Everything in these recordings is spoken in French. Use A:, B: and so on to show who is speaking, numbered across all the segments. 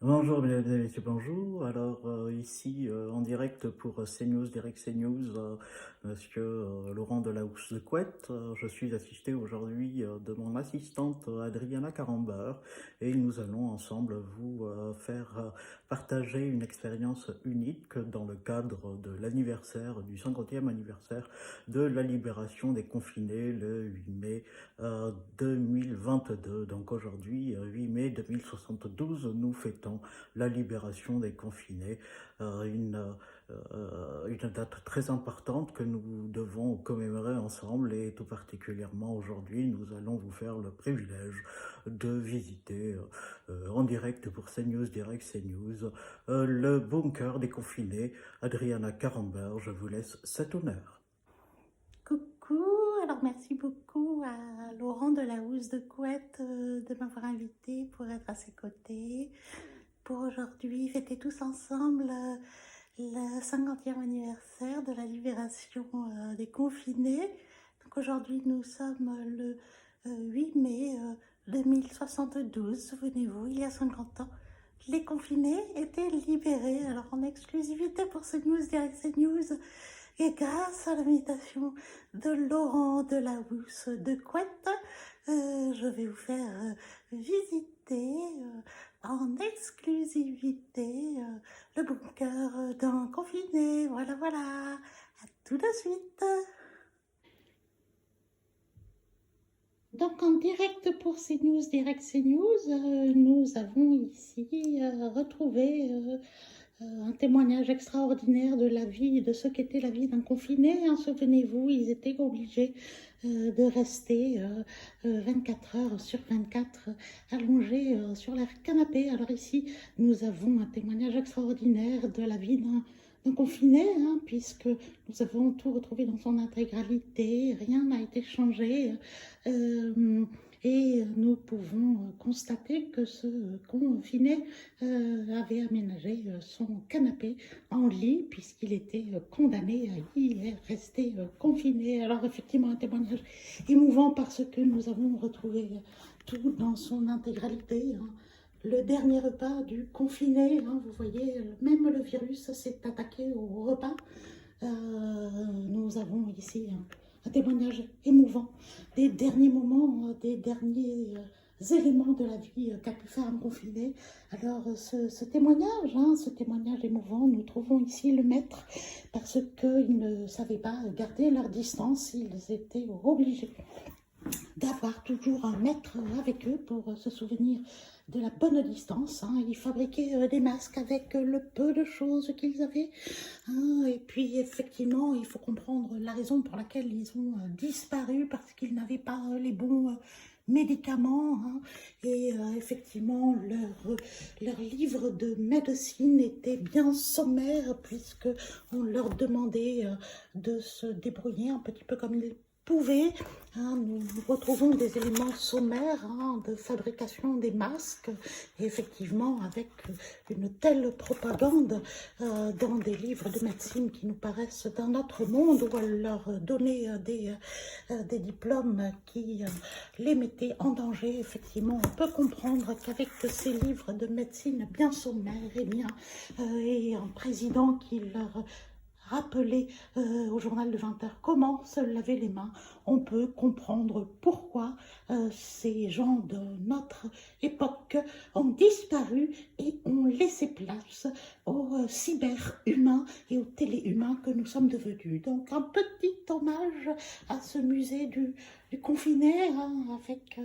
A: Bonjour mesdames et messieurs, bonjour. Alors ici en direct pour CNews, Direct CNews, monsieur Laurent Delahousse de Couette. Je suis assisté aujourd'hui de mon assistante Adriana Carambeur et nous allons ensemble vous faire partager une expérience unique dans le cadre de l'anniversaire, du 50e anniversaire de la libération des confinés le 8 mai 2022. Donc aujourd'hui, 8 mai 2072, nous fêtons la libération des confinés, une date très importante que nous devons commémorer ensemble, et tout particulièrement aujourd'hui, nous allons vous faire le privilège de visiter en direct pour CNews, Direct CNews, le bunker des confinés. Adriana Carambeur, je vous laisse cet honneur.
B: Coucou, alors merci beaucoup à Laurent Delahousse de Couette de m'avoir invité pour être à ses côtés, pour aujourd'hui fêter tous ensemble le 50e anniversaire de la libération des confinés. Donc aujourd'hui nous sommes le 8 mai 2072, souvenez-vous, il y a 50 ans. Les confinés étaient libérés, alors en exclusivité pour CNews, Direct CNews, et grâce à l'invitation de Laurent Delahousse de Couette, je vais vous faire visiter en exclusivité le bunker d'un confiné. Voilà, voilà. À tout de suite. Donc en direct pour CNews, Direct CNews, nous avons ici retrouvé un témoignage extraordinaire de la vie, de ce qu'était la vie d'un confiné. Hein. Souvenez-vous, ils étaient obligés de rester 24 heures sur 24 allongés sur leur canapé. Alors ici, nous avons un témoignage extraordinaire de la vie d'un confiné, hein, puisque nous avons tout retrouvé dans son intégralité, rien n'a été changé. Et nous pouvons constater que ce confiné avait aménagé son canapé en lit puisqu'il était condamné à y rester confiné. Alors effectivement un témoignage émouvant parce que nous avons retrouvé tout dans son intégralité. Hein. Le dernier repas du confiné, hein, vous voyez, même le virus s'est attaqué au repas. Nous avons ici un témoignage émouvant des derniers moments, des derniers éléments de la vie qu'a pu faire un confiné. Alors ce témoignage, hein, ce témoignage émouvant, nous trouvons ici le maître parce qu'ils ne savaient pas garder leur distance, ils étaient obligés d'avoir toujours un maître avec eux pour se souvenir de la bonne distance. Hein. Ils fabriquaient des masques avec le peu de choses qu'ils avaient. Hein. Et puis effectivement, il faut comprendre la raison pour laquelle ils ont disparu, parce qu'ils n'avaient pas les bons médicaments. Hein. Et effectivement, leur livre de médecine était bien sommaire, puisque on leur demandait de se débrouiller un petit peu comme ils pouvaient. Hein, nous retrouvons des éléments sommaires hein, de fabrication des masques, et effectivement avec une telle propagande dans des livres de médecine qui nous paraissent d'un autre monde, où elle leur donnait des diplômes qui les mettaient en danger. Effectivement, on peut comprendre qu'avec ces livres de médecine bien sommaires, et un président qui leur rappeler au journal de 20 h comment se laver les mains, on peut comprendre pourquoi ces gens de notre époque ont disparu et ont laissé place aux cyber-humains et aux télé-humains que nous sommes devenus. Donc un petit hommage à ce musée du confiné, hein, avec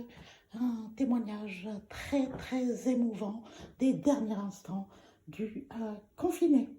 B: un témoignage très très émouvant des derniers instants du confiné.